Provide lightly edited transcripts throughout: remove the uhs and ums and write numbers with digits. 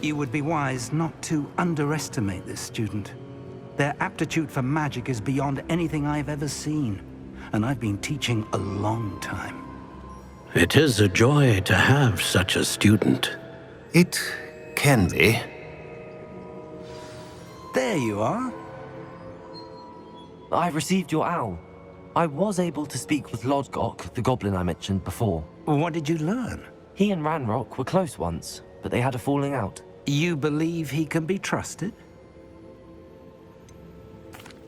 You would be wise not to underestimate this student. Their aptitude for magic is beyond anything I've ever seen, and I've been teaching a long time. It is a joy to have such a student. It can be. There you are. I received your owl. I was able to speak with Lodgok, the goblin I mentioned before. What did you learn? He and Ranrock were close once, but they had a falling out. You believe he can be trusted?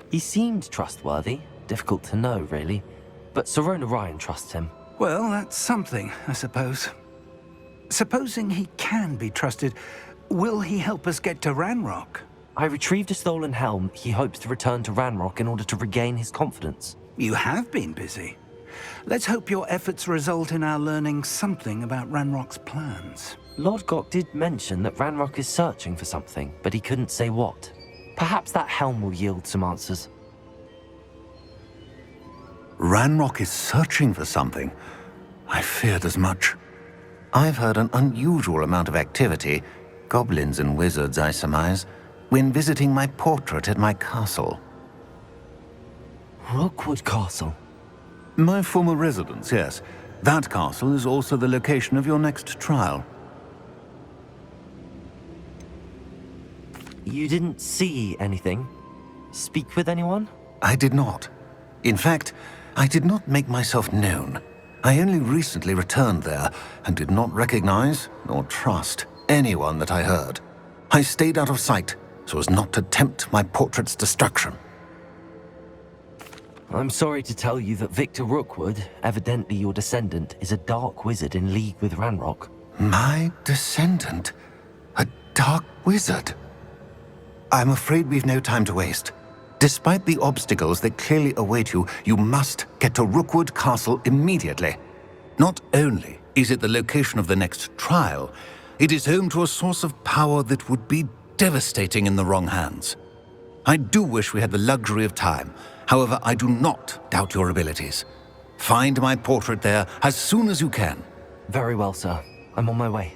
He seemed trustworthy. Difficult to know, really. But Sirona Ryan trusts him. Well, that's something, I suppose. Supposing he can be trusted, will he help us get to Ranrock? I retrieved a stolen helm. He hopes to return to Ranrock in order to regain his confidence. You have been busy. Let's hope your efforts result in our learning something about Ranrock's plans. Lodgok did mention that Ranrock is searching for something, but he couldn't say what. Perhaps that helm will yield some answers. Ranrock is searching for something. I feared as much. I've heard an unusual amount of activity, goblins and wizards, I surmise, when visiting my portrait at my castle. Rookwood Castle? My former residence, yes. That castle is also the location of your next trial. You didn't see anything? Speak with anyone? I did not. In fact, I did not make myself known. I only recently returned there and did not recognize nor trust anyone that I heard. I stayed out of sight so as not to tempt my portrait's destruction. I'm sorry to tell you that Victor Rookwood, evidently your descendant, is a dark wizard in league with Ranrock. My descendant? A dark wizard? I'm afraid we've no time to waste. Despite the obstacles that clearly await you, you must get to Rookwood Castle immediately. Not only is it the location of the next trial, it is home to a source of power that would be devastating in the wrong hands. I do wish we had the luxury of time. However, I do not doubt your abilities. Find my portrait there as soon as you can. Very well, sir. I'm on my way.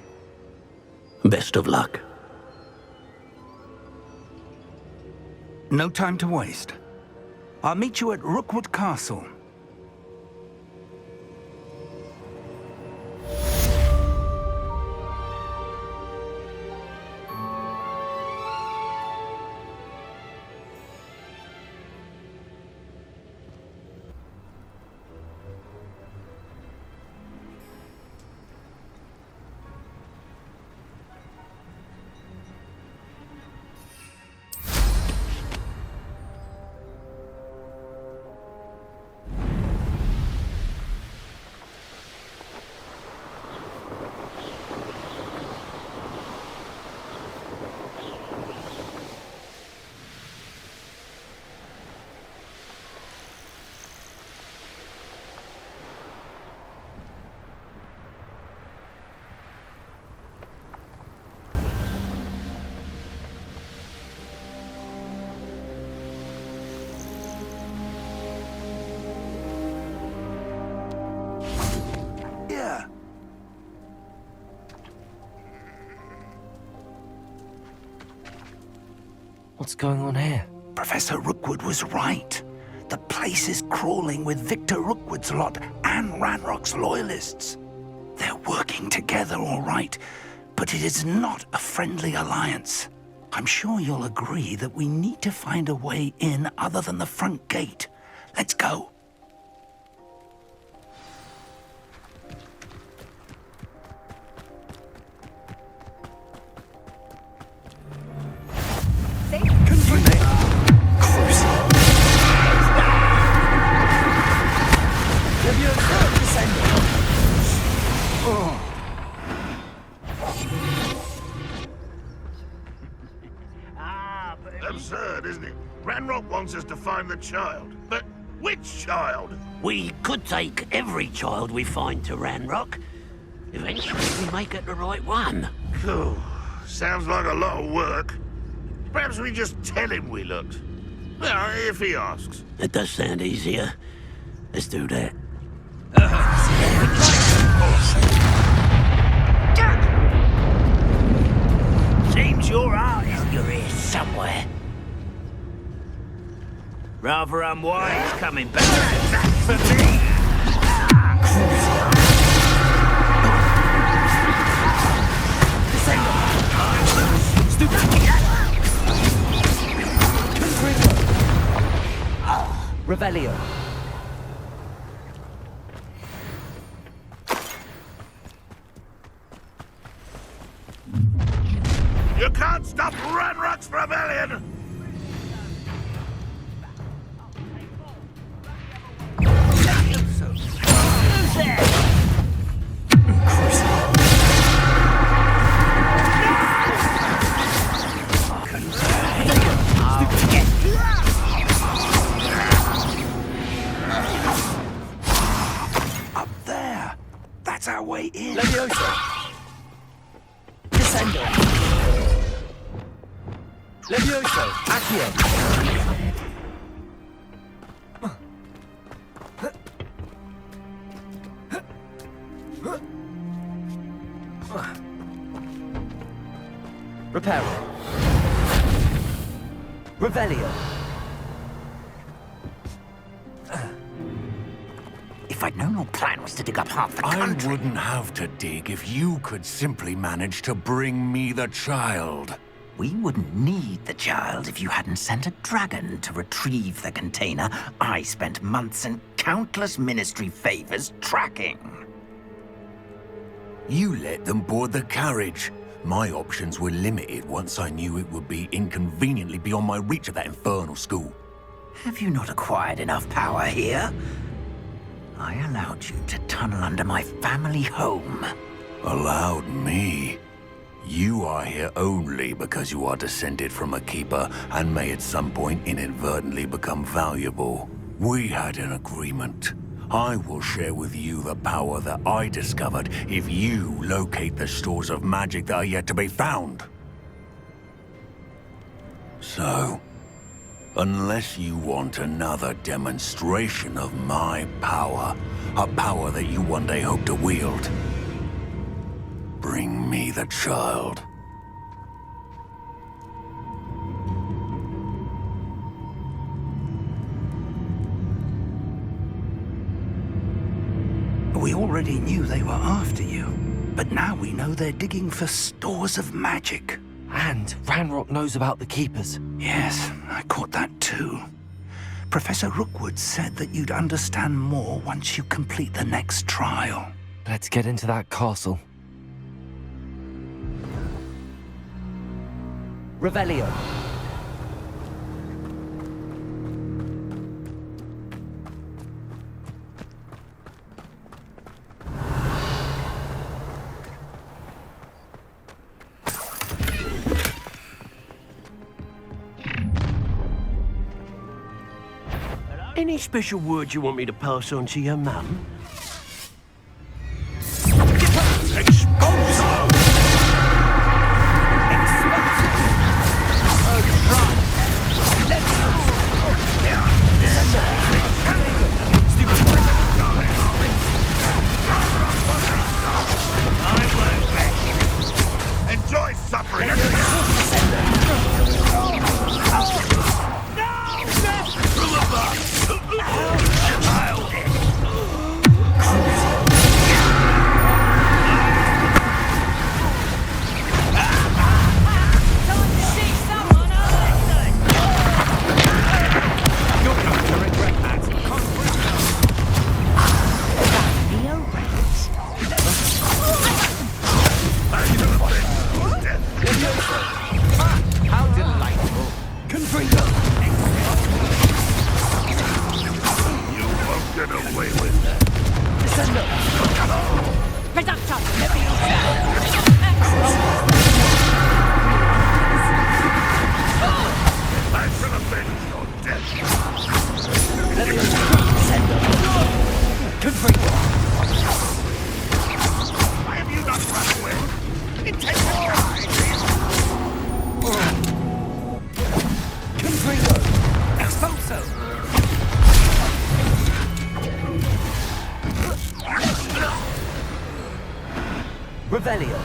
Best of luck. No time to waste. I'll meet you at Rookwood Castle. What's going on here? Professor Rookwood was right. The place is crawling with Victor Rookwood's lot and Ranrock's loyalists. They're working together, all right, but it is not a friendly alliance. I'm sure you'll agree that we need to find a way in other than the front gate. Let's go. Absurd, isn't it? Ranrock wants us to find the child. But which child? We could take every child we find to Ranrock. Eventually we make it the right one. Phew, sounds like a lot of work. Perhaps we just tell him we looked. Well, if he asks. It does sound easier. Let's do that. rather unwise coming back. That's for me! Revelio. You can't stop Ranrock's rebellion! Up there. That's our way in. Levioso. Descendo. Levioso. Accio. Reparo. Revelio. If I'd known your plan was to dig up half the I country... wouldn't have to dig if you could simply manage to bring me the child. We wouldn't need the child if you hadn't sent a dragon to retrieve the container I spent months and countless ministry favors tracking. You let them board the carriage. My options were limited once I knew it would be inconveniently beyond my reach of that infernal school. Have you not acquired enough power here? I allowed you to tunnel under my family home. Allowed me? You are here only because you are descended from a keeper and may at some point inadvertently become valuable. We had an agreement. I will share with you the power that I discovered if you locate the stores of magic that are yet to be found. So, unless you want another demonstration of my power, a power that you one day hope to wield, bring me the child. We already knew they were after you, but now we know they're digging for stores of magic. And Ranrock knows about the Keepers. Yes, I caught that too. Professor Rookwood said that you'd understand more once you complete the next trial. Let's get into that castle. Revelio. Any special words you want me to pass on to your mum? Enjoy suffering! Revelio.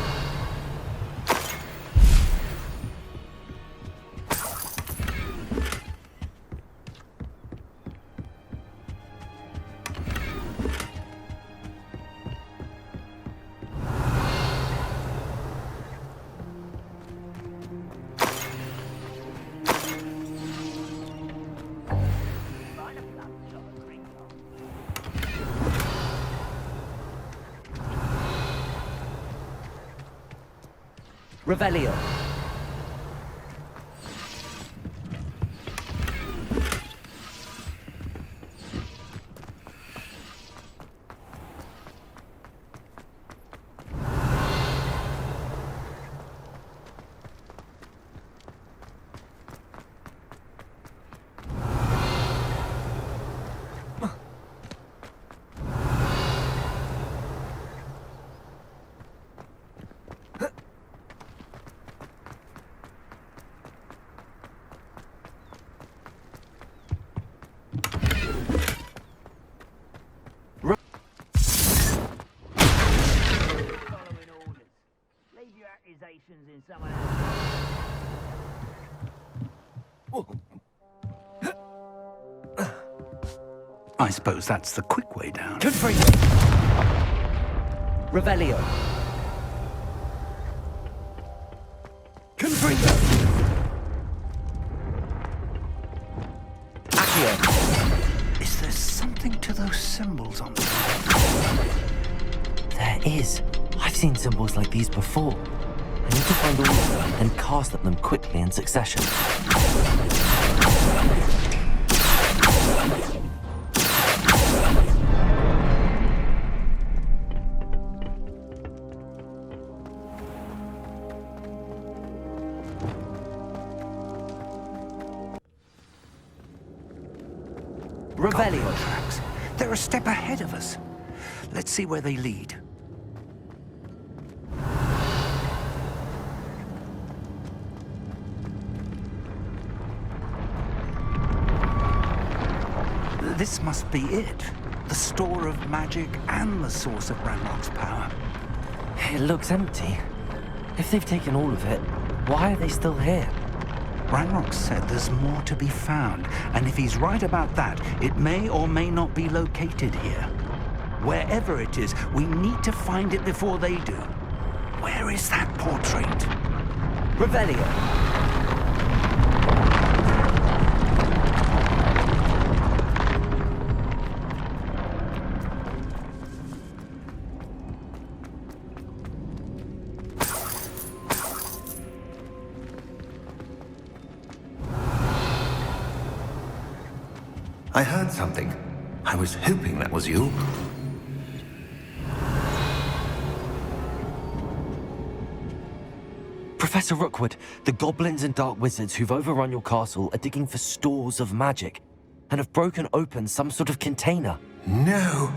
Revelio. Accusations in someone else. I suppose that's the quick way down. Confringo. Revelio. Confringo. Accio. Is there something to those symbols on them? There is. I've seen symbols like these before. I need to find all of them and cast at them quickly in succession. Revelio. Tracks. They're a step ahead of us. Let's see where they lead. This must be it. The store of magic and the source of Ranrock's power. It looks empty. If they've taken all of it, why are they still here? Ranrock said there's more to be found, and if he's right about that, it may or may not be located here. Wherever it is, we need to find it before they do. Where is that portrait? Revelio. I heard something. I was hoping that was you. Professor Rookwood, the goblins and dark wizards who've overrun your castle are digging for stores of magic and have broken open some sort of container. No.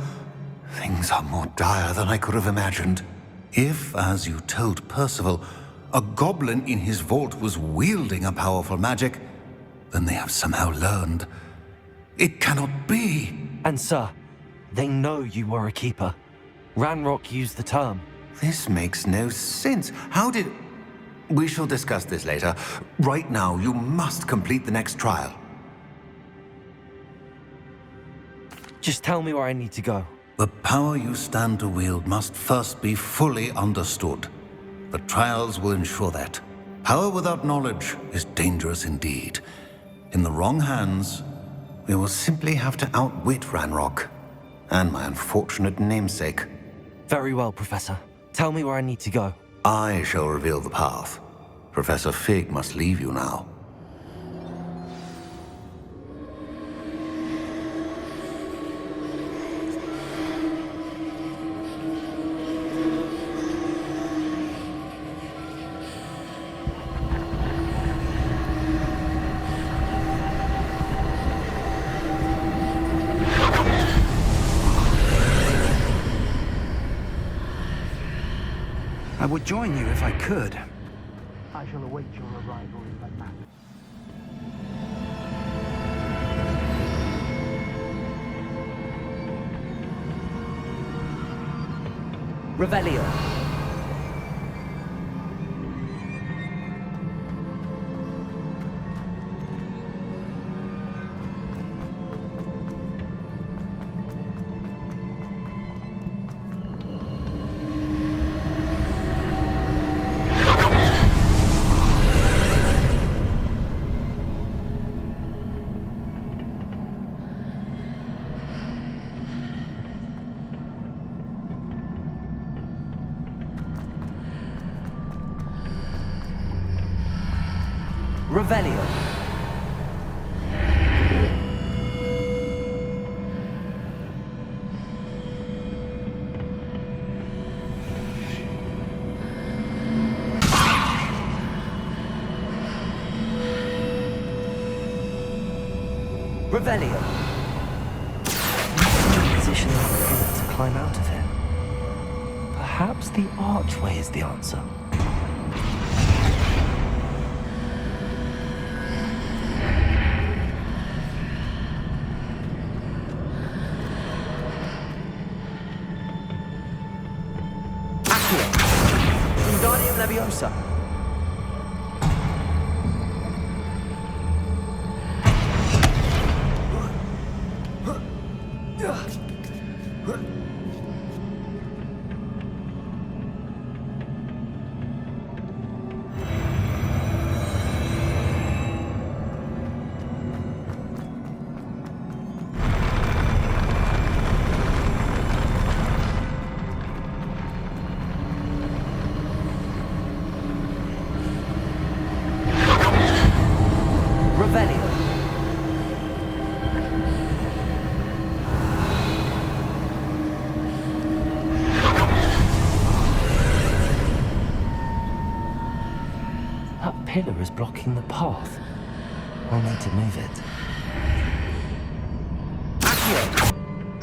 Things are more dire than I could have imagined. If, as you told Percival, a goblin in his vault was wielding a powerful magic, then they have somehow learned. It cannot be. And sir, they know you were a keeper. Ranrock used the term. This makes no sense. How did... We shall discuss this later. Right now, you must complete the next trial. Just tell me where I need to go. The power you stand to wield must first be fully understood. The trials will ensure that. Power without knowledge is dangerous indeed. In the wrong hands, we will simply have to outwit Ranrock and my unfortunate namesake. Very well, Professor. Tell me where I need to go. I shall reveal the path. Professor Fig must leave you now. I would join you if I could. I shall await your arrival in the map. Revelio. Revelio. Revelio. Position of the pillar to climb out of here. Perhaps the archway is the answer. Wingardium Leviosa. Revelio. That pillar is blocking the path. I'll need to move it. Accio.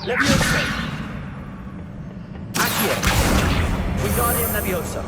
Leviosa. Accio. Wingardium Leviosa.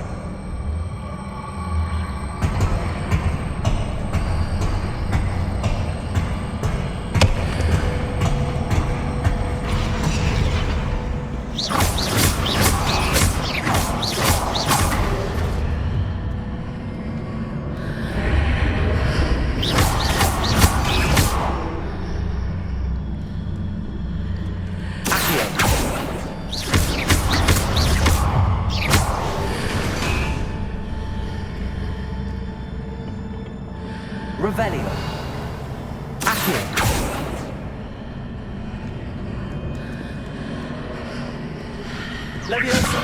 Revelio. Accio. Leviosa.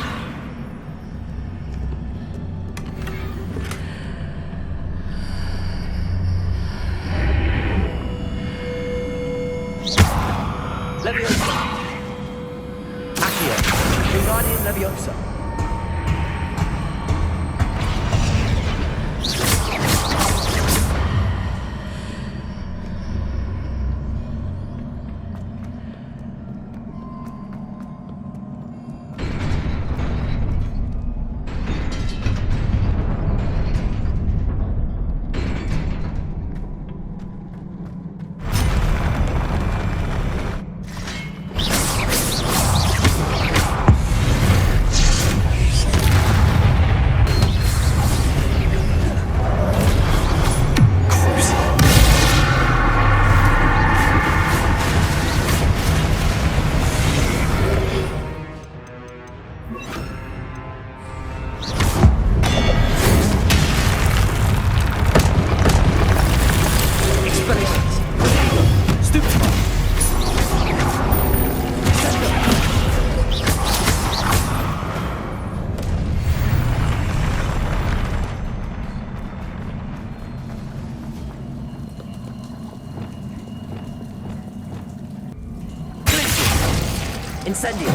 Leviosa. Accio. Wingardium Leviosa. Incendio.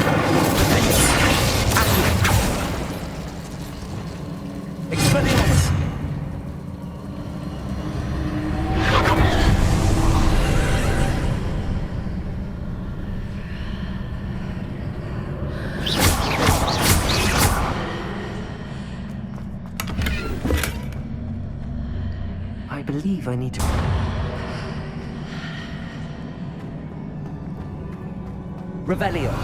Accio. Expelliarmus. I believe I need to... Revelio.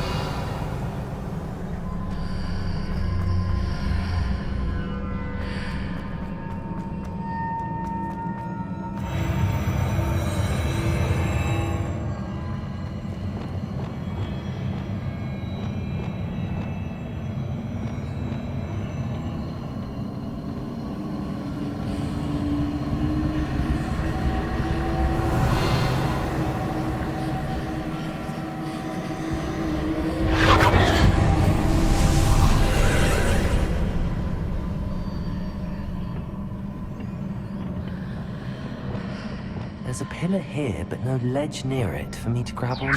There's a pillar here, but no ledge near it for me to grab on.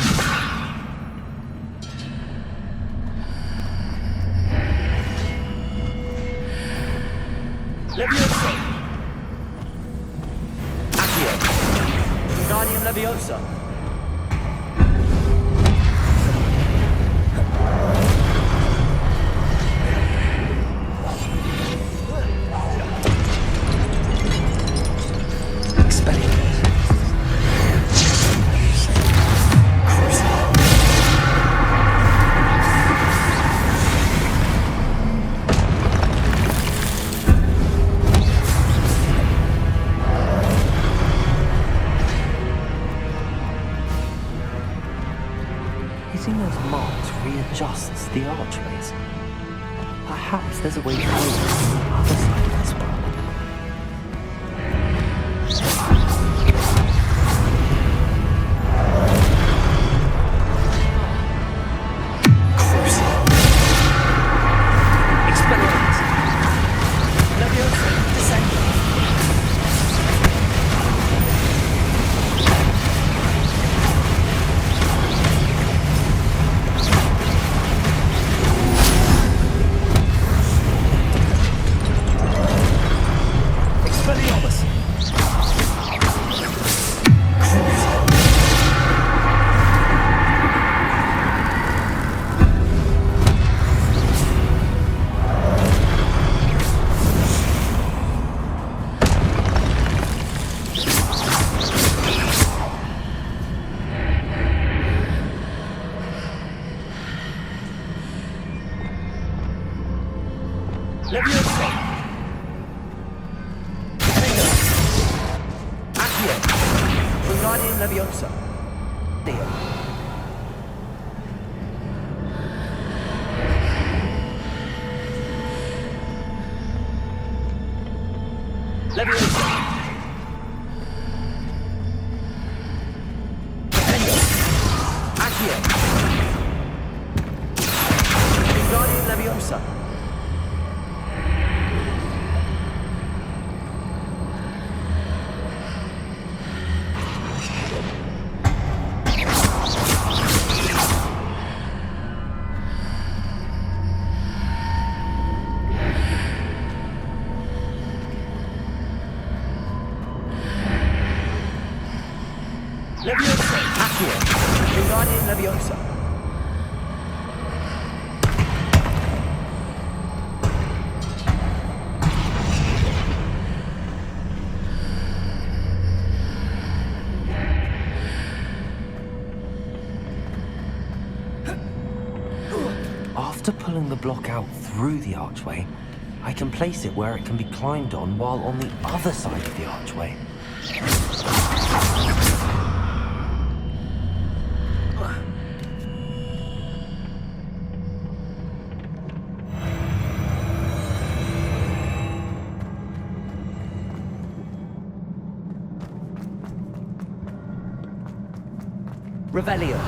Leviosa! Accio! Guardian Leviosa! Hitting those marks readjusts the archways. Perhaps there's a way to go to the other side of this world. Expelliarmus! Leviosa! Descend! Expelliarmus! Leviosa! Finger! Accio! Wingardium Leviosa! Dio! Leviosa! Finger! Accio! Wingardium Leviosa! Leviosa! Accio! Wingardium Leviosa! After pulling the block out through the archway, I can place it where it can be climbed on while on the other side of the archway. Revelio!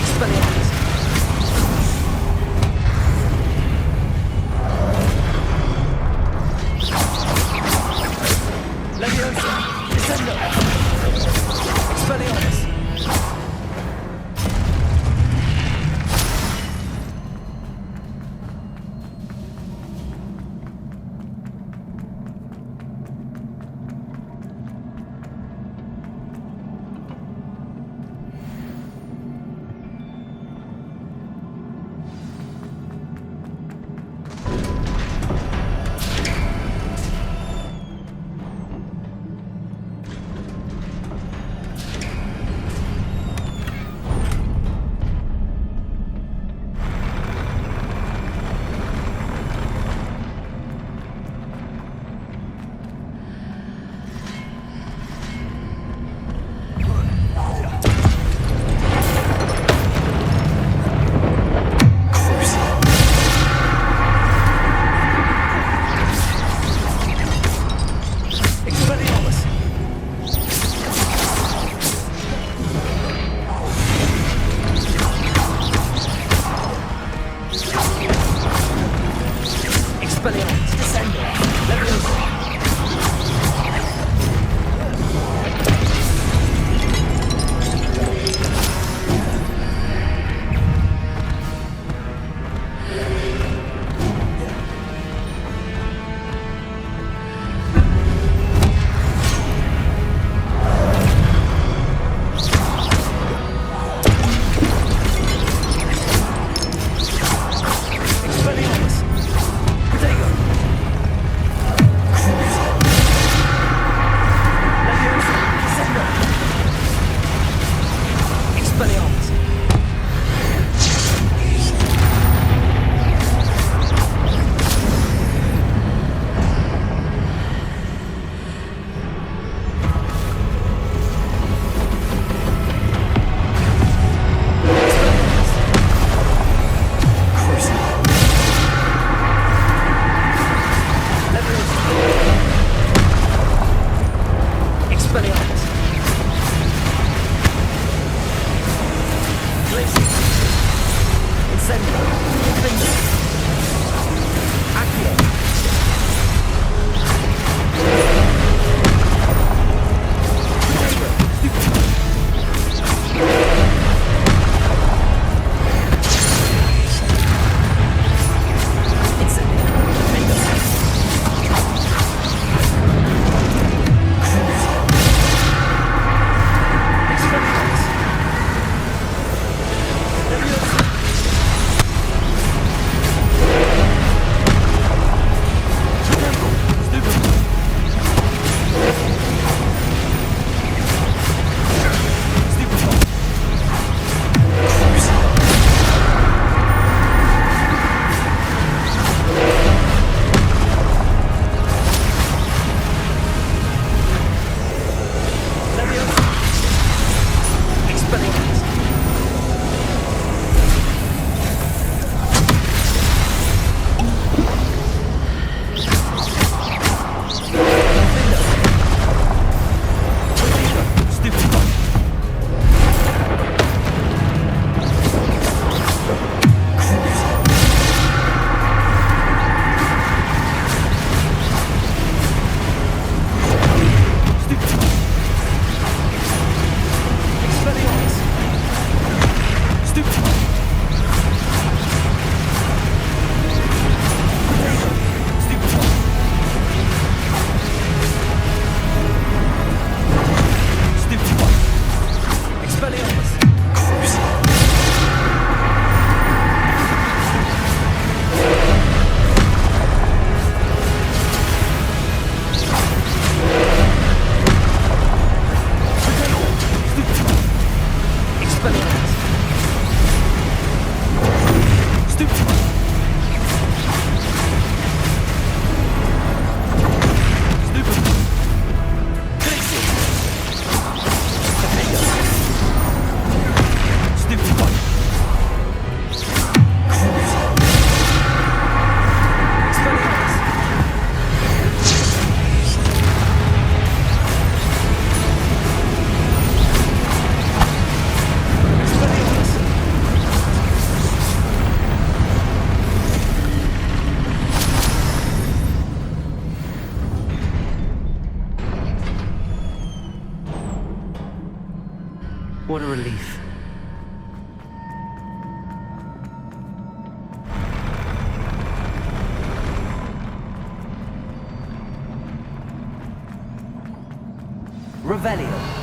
Expelliarmus! Leviosa! Descendo! Expelliarmus! What a relief. Revelio.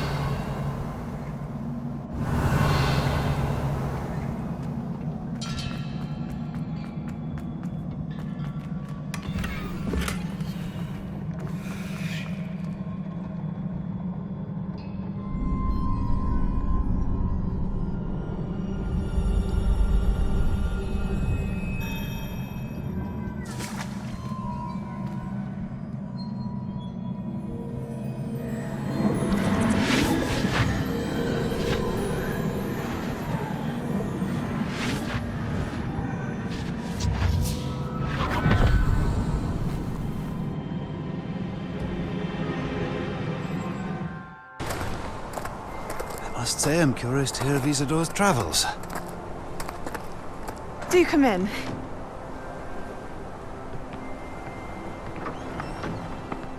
I must say I'm curious to hear of Isadora's travels. Do come in.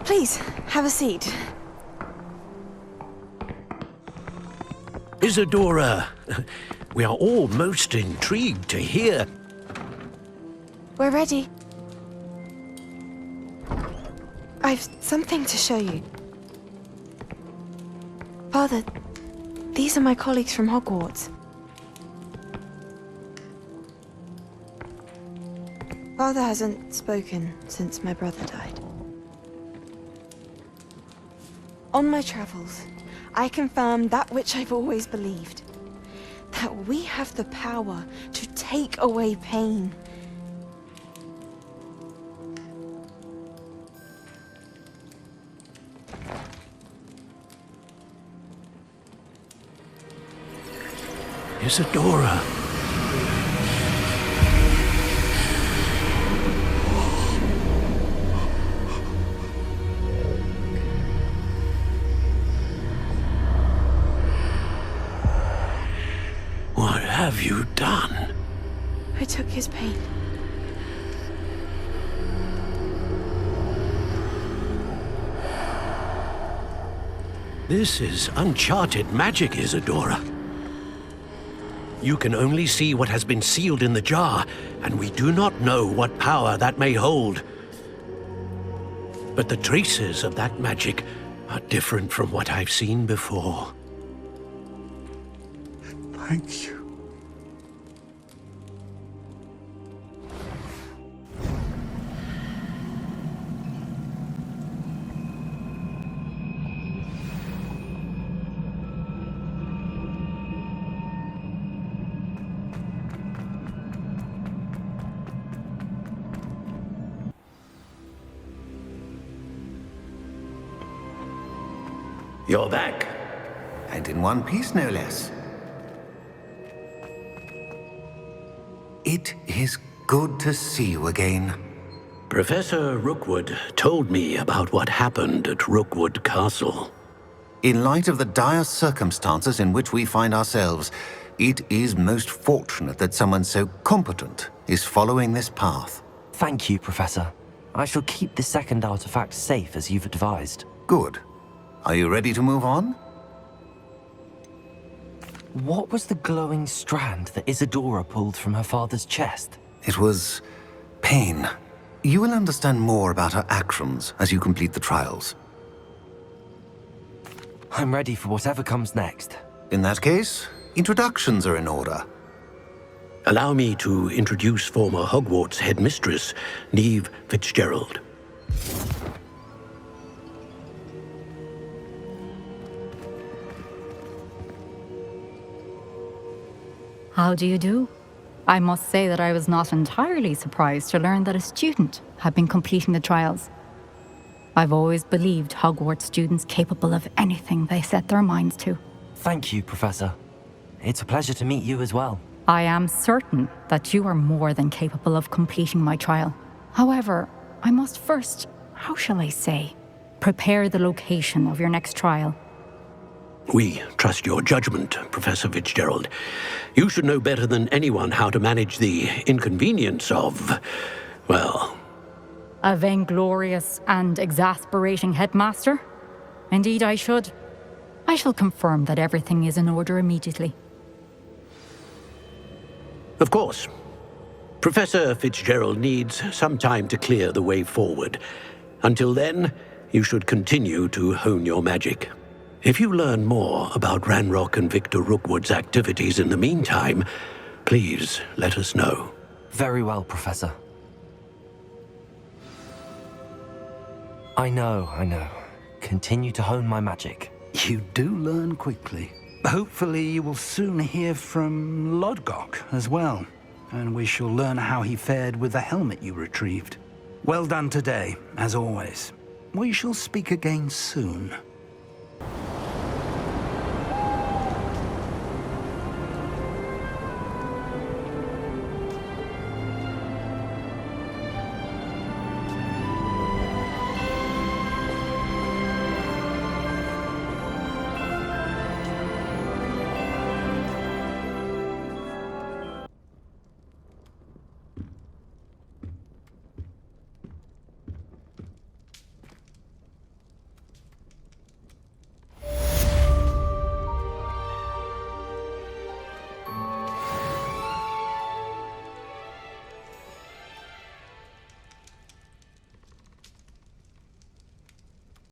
Please, have a seat. Isadora, we are all most intrigued to hear. We're ready. I've something to show you. Father, these are my colleagues from Hogwarts. Father hasn't spoken since my brother died. On my travels, I confirmed that which I've always believed. That we have the power to take away pain. Isadora. What have you done? I took his pain. This is uncharted magic, Isadora. You can only see what has been sealed in the jar, and we do not know what power that may hold. But the traces of that magic are different from what I've seen before. Thank you. You're back. And in one piece, no less. It is good to see you again. Professor Rookwood told me about what happened at Rookwood Castle. In light of the dire circumstances in which we find ourselves, it is most fortunate that someone so competent is following this path. Thank you, Professor. I shall keep the second artifact safe as you've advised. Good. Are you ready to move on? What was the glowing strand that Isadora pulled from her father's chest? It was pain. You will understand more about her actions as you complete the trials. I'm ready for whatever comes next. In that case, introductions are in order. Allow me to introduce former Hogwarts headmistress, Neve Fitzgerald. How do you do? I must say that I was not entirely surprised to learn that a student had been completing the trials. I've always believed Hogwarts students capable of anything they set their minds to. Thank you, Professor. It's a pleasure to meet you as well. I am certain that you are more than capable of completing my trial. However, I must first, how shall I say, prepare the location of your next trial. We trust your judgment, Professor Fitzgerald. You should know better than anyone how to manage the inconvenience of, well... A vainglorious and exasperating headmaster? Indeed I should. I shall confirm that everything is in order immediately. Of course. Professor Fitzgerald needs some time to clear the way forward. Until then, you should continue to hone your magic. If you learn more about Ranrock and Victor Rookwood's activities in the meantime, please let us know. Very well, Professor. I know. Continue to hone my magic. You do learn quickly. Hopefully you will soon hear from Lodgok as well, and we shall learn how he fared with the helmet you retrieved. Well done today, as always. We shall speak again soon.